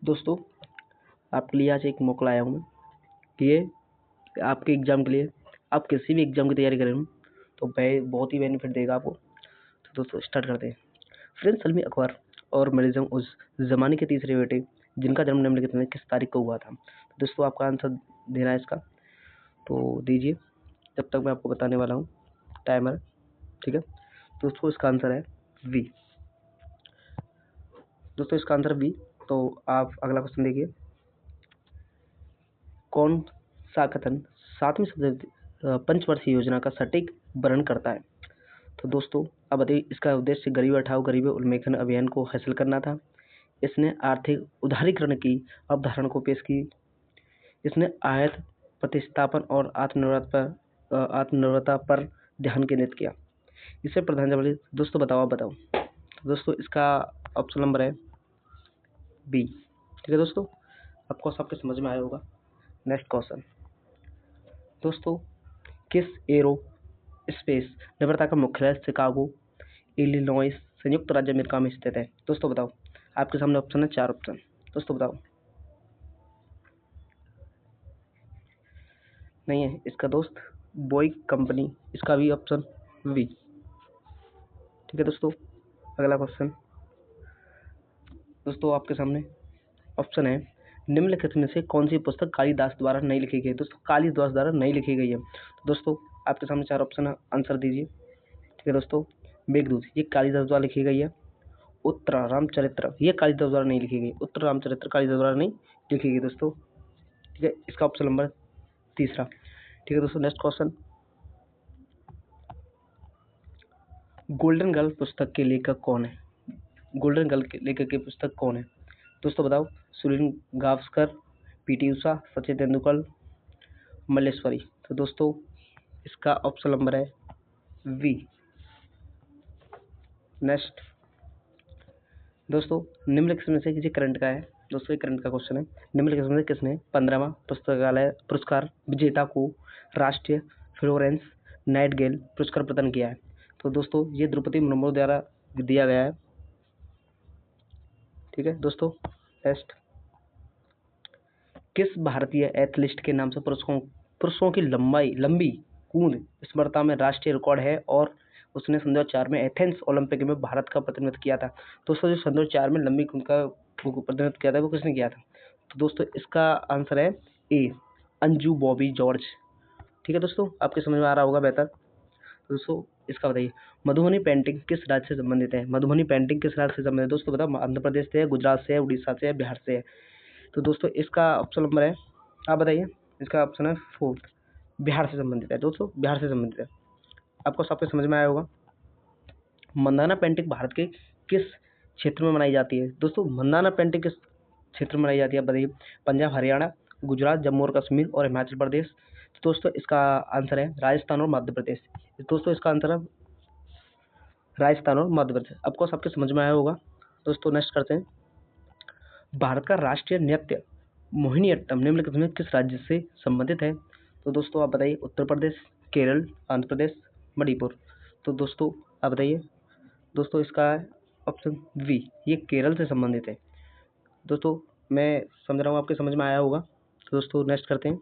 दोस्तों, आपके लिए आज एक मौका लाया हूँ मैं कि ये आपके एग्ज़ाम के लिए, आप किसी भी एग्ज़ाम की तैयारी कर रहे हो तो बहुत ही बेनिफिट देगा आपको। तो दोस्तों स्टार्ट करते हैं। प्रिंस सलमी अकबर और मरियम उज़ ज़मानी के तीसरे बेटे जिनका जन्म निम्नलिखित में किस तारीख को हुआ था। तो दोस्तों आपका आंसर देना है इसका, तो दीजिए जब तक मैं आपको बताने वाला हूँ। टाइमर, ठीक है। दोस्तों इसका आंसर है वी। दोस्तों इसका आंसर वी। तो आप अगला क्वेश्चन देखिए। कौन सा कथन 7वीं पंचवर्षीय योजना का सटीक वर्णन करता है। तो दोस्तों अब बताइए, इसका उद्देश्य गरीबी हटाओ गरीबी उन्मूलन अभियान को हासिल करना था। इसने आर्थिक उदारीकरण की अवधारणा को पेश की। इसने आयत प्रतिस्थापन और आत्मनिर्भरता पर ध्यान केंद्रित किया। इसे प्रधानमंत्री, दोस्तों बताओ, आप बताओ। तो दोस्तों इसका ऑप्शन नंबर है बी। ठीक है दोस्तों, आपको सबके समझ में आया होगा। Next question. दोस्तों किस एरो स्पेस निर्माता का मुख्यालय शिकागो, इलिनॉइस, संयुक्त राज्य अमेरिका में स्थित है। दोस्तों बताओ, आपके सामने ऑप्शन है 4 ऑप्शन। दोस्तों बताओ। नहीं है इसका दोस्त बोइंग कंपनी, इसका भी ऑप्शन वी। ठीक है दोस्तों, अगला क्वेश्चन। दोस्तों आपके सामने ऑप्शन है निम्नलिखित में से कौन सी पुस्तक कालिदास द्वारा नहीं लिखी गई है। दोस्तों कालिदास द्वारा नहीं लिखी गई है। तो दोस्तों आपके सामने 4 ऑप्शन है, आंसर दीजिए। ठीक है दोस्तों, मेघदूत ये कालिदास द्वारा लिखी गई है। उत्तर रामचरित्र ये कालिदास द्वारा नहीं लिखी गई। उत्तर रामचरित्र कालिदास द्वारा नहीं लिखी गई दोस्तों। ठीक है, इसका ऑप्शन नंबर तीसरा। ठीक है दोस्तों, नेक्स्ट क्वेश्चन। गोल्डन गर्ल पुस्तक के लेखक कौन है। गोल्डन गर्ल के लेखक की पुस्तक कौन है। दोस्तों बताओ। सुनील गावस्कर, पीटी उषा, सचिन तेंदुलकर, मल्लेश्वरी। तो दोस्तों इसका ऑप्शन नंबर है वी। नेक्स्ट दोस्तों, निम्नलिखित में से किसी करंट का है। दोस्तों ये करंट का क्वेश्चन है। निम्नलिखित में से किसने 15वां पुस्तकालय पुरस्कार विजेता को राष्ट्रीय फ्लोरेंस नाइटिंगेल पुरस्कार प्रदान किया है। तो दोस्तों ये द्रौपदी मुर्मू द्वारा दिया गया है। ठीक है दोस्तों, नेक्स्ट। किस भारतीय एथलीट के नाम से पुरुषों की लंबी कूद स्पर्धा में राष्ट्रीय रिकॉर्ड है और उसने सन 2004 में एथेंस ओलंपिक में भारत का प्रतिनिधित्व किया था। दोस्तों जो सन 2004 में लंबी कूद का प्रतिनिधित्व किया था वो किसने किया था। तो दोस्तों इसका आंसर है ए, अंजू बॉबी जॉर्ज। ठीक है दोस्तों, आपके समझ में आ रहा होगा बेहतर। दोस्तों इसका बताइए, मधुबनी पेंटिंग किस राज्य से संबंधित है। मधुबनी पेंटिंग किस राज्य से संबंधित है। दोस्तों बताओ, आंध्र प्रदेश से है, गुजरात से है, उड़ीसा से है, बिहार से है। तो दोस्तों इसका ऑप्शन नंबर है, आप बताइए। इसका ऑप्शन है 4, बिहार से संबंधित है। दोस्तों बिहार से संबंधित है। आपको सबके समझ में आया होगा। मंदाना पेंटिंग भारत के किस क्षेत्र में मनाई जाती है। दोस्तों मंदाना पेंटिंग किस क्षेत्र में मनाई जाती है, बताइए। पंजाब, हरियाणा, गुजरात, जम्मू और कश्मीर और हिमाचल प्रदेश। तो दोस्तों इसका आंसर है राजस्थान और मध्य प्रदेश। दोस्तों इसका आंसर है राजस्थान और मध्य प्रदेश। आपको सबके समझ में आया होगा। दोस्तों नेक्स्ट करते हैं। भारत का राष्ट्रीय नृत्य मोहिनीअट्टम निम्नलिखित में किस राज्य से संबंधित है। तो दोस्तों आप बताइए। उत्तर प्रदेश, केरल, आंध्र प्रदेश, मणिपुर। तो दोस्तों आप बताइए। दोस्तों इसका ऑप्शन वी, ये केरल से संबंधित है। दोस्तों मैं समझ रहा हूँ आपके समझ में आया होगा। तो दोस्तों नेक्स्ट करते हैं।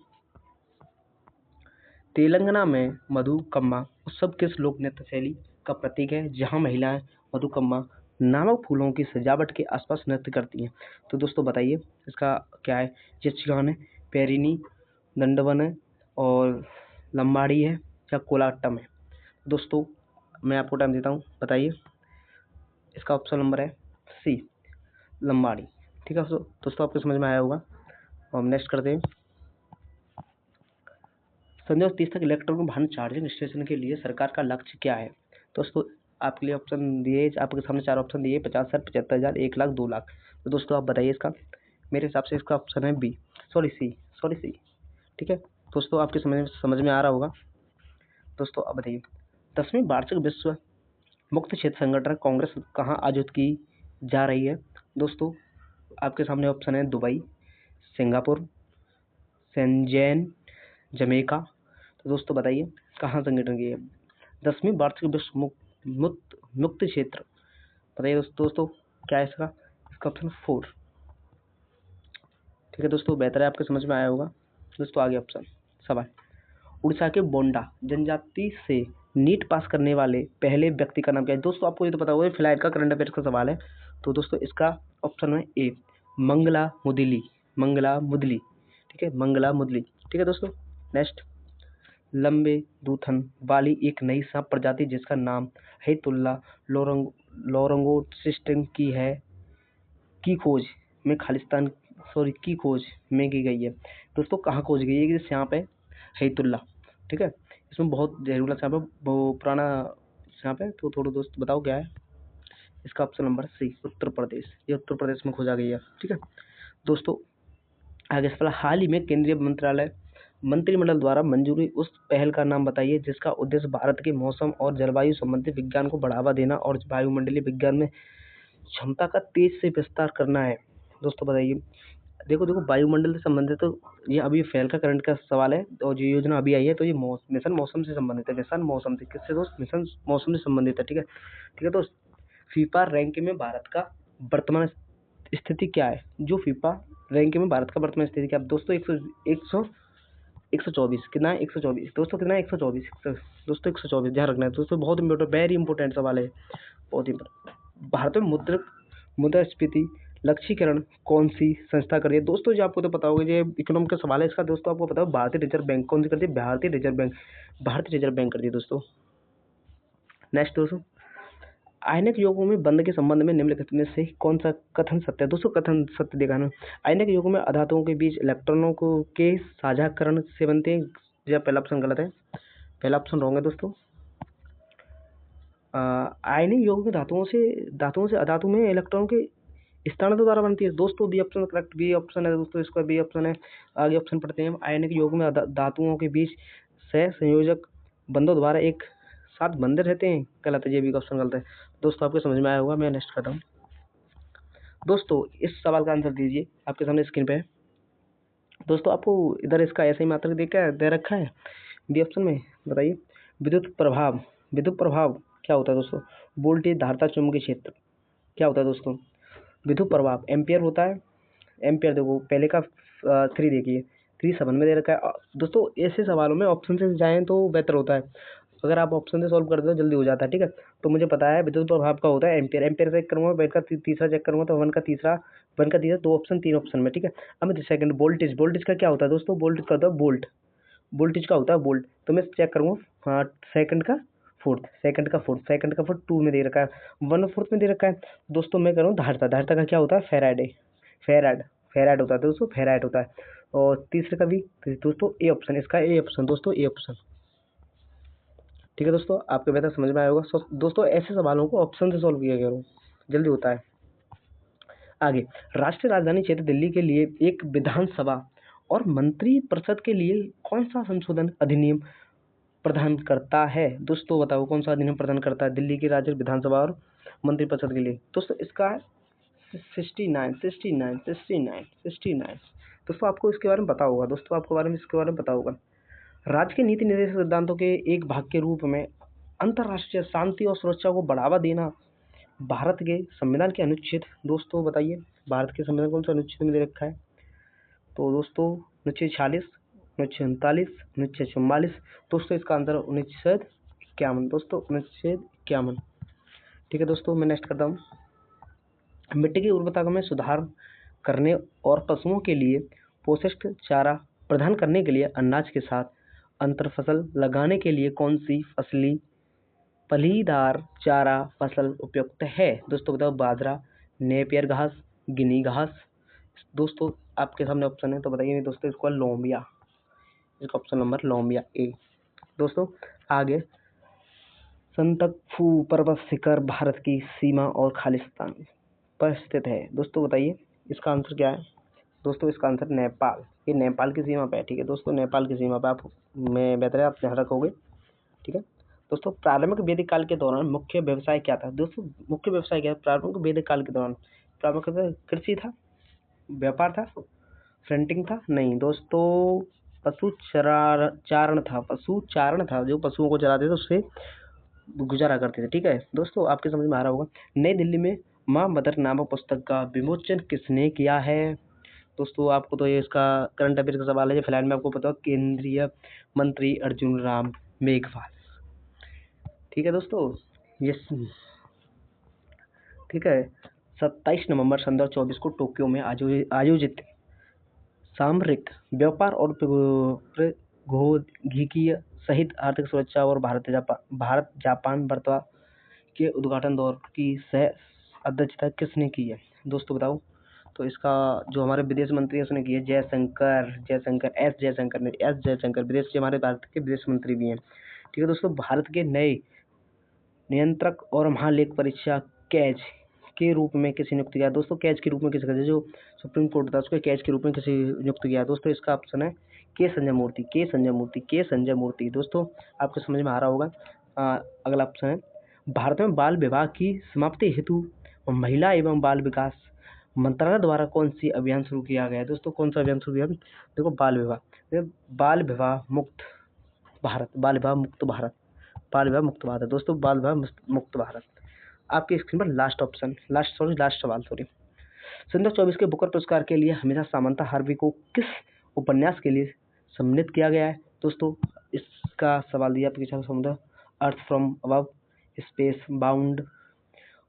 तेलंगाना में मधुकम्मा उत्सव किस लोक नृत्य शैली का प्रतीक है, जहाँ महिलाएं मधुकम्मा नामक फूलों की सजावट के आसपास नृत्य करती हैं। तो दोस्तों बताइए इसका क्या है। यक्षगान है, पेरिनी, दंडवन है और लंबाड़ी है या कोलाट्टम है। दोस्तों मैं आपको टाइम देता हूँ, बताइए। इसका ऑप्शन नंबर है सी, लंबाड़ी। ठीक है दोस्तों, आपको समझ में आया होगा। और हम नेक्स्ट करते हैं। संजय 30 तक इलेक्ट्रॉनिक वाहन चार्जिंग स्टेशन के लिए सरकार का लक्ष्य क्या है। दोस्तों आपके लिए ऑप्शन दिए, आपके सामने 4 ऑप्शन दिए, 50,000, 75,000, 1 लाख, 2 लाख। तो दोस्तों आप बताइए इसका। मेरे हिसाब से इसका ऑप्शन है बी, सी। ठीक है दोस्तों, आपके समझ में आ रहा होगा। दोस्तों आप बताइए। 10वीं वार्षिक विश्व मुक्त क्षेत्र संगठन कांग्रेस कहाँ आयोजित की जा रही है। दोस्तों आपके सामने ऑप्शन है दुबई, सिंगापुर, शेंजेन, जमैका। तो दोस्तों बताइए कहाँ संगठन की है 10वीं वार्षिक विश्व मुक्त क्षेत्र। बताइए दोस्तों क्या है इसका। इसका ऑप्शन 4, ठीक है दोस्तों, बेहतर है आपके समझ में आया होगा। दोस्तों आगे ऑप्शन सवाल, उड़ीसा के बोंडा जनजाति से नीट पास करने वाले पहले व्यक्ति का नाम क्या है। दोस्तों आपको ये तो पता होगा, फिलहाल का करंट अफेयर्स का सवाल है। तो दोस्तों इसका ऑप्शन है ए, मंगला मुदली, मंगला मुदली, ठीक है, मंगला मुदली। ठीक है दोस्तों, नेक्स्ट, लंबे दूथन वाली एक नई सांप प्रजाति जिसका नाम हैतुल्ला लोरंगोसिस्टम की है, की खोज में खालिस्तान की खोज में की गई है। दोस्तों कहाँ खोज गई है, ये सांप है हैतुल्ला, ठीक है, इसमें बहुत जहरीला सांप है, वो पुराना सांप है। तो थोड़ा दोस्त बताओ क्या है इसका option number C, Uttar Pradesh, ये उत्तर प्रदेश में खोजा गई है। ठीक है दोस्तों, आगे सवाल, हाल ही में केंद्रीय मंत्रिमंडल द्वारा मंजूरी उस पहल का नाम बताइए जिसका उद्देश्य भारत के मौसम और जलवायु संबंधी विज्ञान को बढ़ावा देना और वायुमंडलीय विज्ञान में क्षमता का तेज से विस्तार करना है। दोस्तों बताइए, देखो वायुमंडल से संबंधित, तो ये अभी फेल का करंट का सवाल है, और जो योजना अभी आई है तो ये मिशन मौसम से संबंधित है। मिशन मौसम से किससे दोस्त, मिशन मौसम से संबंधित है। ठीक है दोस्त, फीफा रैंकिंग में भारत का वर्तमान स्थिति क्या है, जो फीफा रैंकिंग में भारत का वर्तमान स्थिति क्या है। दोस्तों 124 कितना है, 124 दोस्तों, कितना है 124 दोस्तों, 124 ध्यान रखना है दोस्तों, बहुत इंपॉर्टेंट, वेरी इंपॉर्टेंट सवाल है, बहुत इंपॉर्टेंट। भारत में मुद्रास्फीति लक्ष्यीकरण कौन सी संस्था कर रही है। दोस्तों जो आपको तो पता होगा, ये इकोनॉमिक का सवाल है इसका, दोस्तों आपको पता होगा भारतीय रिजर्व बैंक कौन सी करती है, भारतीय रिजर्व बैंक करती है दोस्तों। नेक्स्ट दोस्तों, आयनिक यौगों में बंध के संबंध में निम्नलिखित में से कौन सा कथन सत्य है। दोस्तों कथन सत्य दिखाना, आयनिक यौगों में अधातुओं के बीच इलेक्ट्रॉनों को के साझाकरण से बनते हैं, या पहला ऑप्शन गलत है, पहला ऑप्शन रॉन्ग है दोस्तों। आयनिक यौग में धातुओं से अधातु में इलेक्ट्रॉन के स्थानांतरण द्वारा बनती है। दोस्तों B option correct, B option है दोस्तों, इसका बी ऑप्शन है। आगे ऑप्शन पढ़ते हैं, आयनिक यौग में धातुओं के बीच सह संयोजक बंधों द्वारा एक साथ बंधे रहते हैं, गलत है, ये भी ऑप्शन गलत है। दोस्तों आपको समझ में आया होगा, मैं नेक्स्ट करता हूँ। दोस्तों इस सवाल का आंसर दीजिए, आपके सामने स्क्रीन पे है दोस्तों, आपको इधर इसका ऐसे ही मात्रा दे रखा है बी ऑप्शन में, बताइए। विद्युत प्रभाव क्या होता है दोस्तों, वोल्टेज, धारिता, चुंबकीय क्षेत्र क्या होता है दोस्तों। विद्युत प्रभाव एम्पियर होता है, एम्पियर देखो पहले का 3 देखिए, 3 7 में दे रखा है दोस्तों। ऐसे सवालों में ऑप्शन से जाएं तो बेहतर होता है, अगर आप ऑप्शन से सॉल्व कर दो तो जल्दी हो जाता है। ठीक है, तो मुझे पता है विद्युत प्रभाव का होता है एम्पियर, एम्पियर चेक करूंगा, वन का तीसरा चेक करूंगा तो वन का तीसरा 2 ऑप्शन 3 ऑप्शन में। ठीक है, अब सेकंड वोल्टेज का क्या होता है दोस्तों, वोल्टेज का होता है वोल्ट, वोल्टेज का होता है वोल्ट, तो मैं चेक करूंगा, हाँ सेकंड का फोर्थ 2 में दे रखा है, 1/4 में दे रखा है दोस्तों। मैं करूँ धारिता का क्या होता है, फेराड होता है दोस्तों, फेराड होता है। और तीसरे का भी दोस्तों ए ऑप्शन, इसका ए ऑप्शन दोस्तों, ए ऑप्शन। ठीक है दोस्तों, आपके बेहतर समझ में आया होगा दोस्तों, ऐसे सवालों को ऑप्शन से सॉल्व किया करो, जल्दी होता है। आगे, राष्ट्रीय राजधानी क्षेत्र दिल्ली के लिए एक विधानसभा और मंत्री परिषद के लिए कौन सा संशोधन अधिनियम प्रदान करता है। दोस्तों बताओ कौन सा अधिनियम प्रदान करता है दिल्ली की राज्य विधानसभा और मंत्री परिषद के लिए। दोस्तों इसका 69। दोस्तों आपको इसके बारे में पता होगा, दोस्तों आपको इसके बारे में पता होगा। राज्य के नीति निर्देशक सिद्धांतों के एक भाग के रूप में अंतर्राष्ट्रीय शांति और सुरक्षा को बढ़ावा देना भारत के संविधान के अनुच्छेद, दोस्तों बताइए भारत के संविधान कौन सा अनुच्छेद में दे रखा है। तो दोस्तों अनुच्छेद 46, अनुच्छेद 39, अनुच्छेद 44। दोस्तों इसका आंसर अनुच्छेद 51 दोस्तों, अनुच्छेद 51। ठीक है दोस्तों, मैं नेक्स्ट करता हूँ। मिट्टी की उर्वरता में सुधार करने और पशुओं के लिए पोषक चारा प्रदान करने के लिए अनाज के साथ अंतर फसल लगाने के लिए कौन सी फलीदार चारा फसल उपयुक्त है। दोस्तों बताओ, बाजरा, नेपियर घास, गिनी घास। दोस्तों आपके सामने ऑप्शन है तो बताइए दोस्तों, इसको लोबिया, इसका ऑप्शन नंबर लोबिया ए। दोस्तों आगे, संतकफू पर्वत शिखर भारत की सीमा और खालिस्तान पर स्थित है। दोस्तों बताइए इसका आंसर क्या है। दोस्तों इसका आंसर नेपाल, ये नेपाल की सीमा पे है। ठीक है दोस्तों, नेपाल की सीमा पे आप, मैं बेहतर है आप ध्यान रखोगे। ठीक है दोस्तों, प्रारंभिक वैदिक काल के दौरान मुख्य व्यवसाय क्या था। दोस्तों मुख्य व्यवसाय क्या है प्रारंभिक वैदिक काल के दौरान, प्रारंभिक कृषि था, व्यापार था, फ्रंटिंग था, नहीं दोस्तों चारण था, जो पशुओं को चराते थे उससे गुजारा करते थे। ठीक है दोस्तों, आपके समझ में आ रहा होगा। नई दिल्ली में माँ मदर नामक पुस्तक का विमोचन किसने किया है। दोस्तों आपको तो ये इसका करंट अफेयर का सवाल है जो फिलहाल में आपको पता हो, केंद्रीय मंत्री अर्जुन राम मेघवाल। ठीक है दोस्तों, ये ठीक है। 27 नवंबर सन 2024 को टोक्यो में आयोजित सामरिक व्यापार और प्रौद्योगिकीय सहित आर्थिक सुरक्षा और भारत जापान वार्ता के उद्घाटन दौर की सह अध्यक्षता किसने की है दोस्तों बताओ। तो इसका जो हमारे विदेश मंत्री है उसने की है एस जयशंकर विदेश के हमारे भारत के विदेश मंत्री भी हैं। ठीक है दोस्तों, भारत के नए नियंत्रक और महालेख परीक्षा कैच के रूप में किसी नियुक्त किया दोस्तों। कैच के रूप में किसी का जो सुप्रीम कोर्ट था उसको कैच के रूप में किसी नियुक्त किया दोस्तों। इसका ऑप्शन है के संजय मूर्ति। दोस्तों आपको समझ में आ रहा होगा। अगला ऑप्शन है, भारत में बाल विवाह की समाप्ति हेतु महिला एवं बाल विकास मंत्रालय द्वारा कौन सी अभियान शुरू किया गया है दोस्तों। कौन सा अभियान शुरू किया? देखो, बाल विवाह मुक्त भारत दोस्तों, बाल विवाह मुक्त भारत। आपके स्क्रीन पर लास्ट सवाल सन 2024 के बुकर पुरस्कार के लिए हमेशा सामंता हार्वी को किस उपन्यास के लिए सम्मानित किया गया है दोस्तों। इसका सवाल दिया आपके समुद्र earth from above, space bound,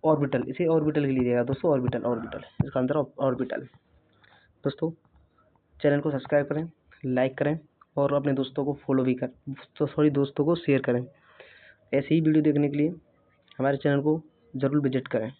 orbital. इसे ऑर्बिटल के लिए दिया दोस्तों, ऑर्बिटल इसका आंसर ऑर्बिटल। दोस्तों चैनल को सब्सक्राइब करें, लाइक करें और अपने दोस्तों को शेयर करें। ऐसे ही वीडियो देखने के लिए हमारे चैनल को जरूर विजिट करें।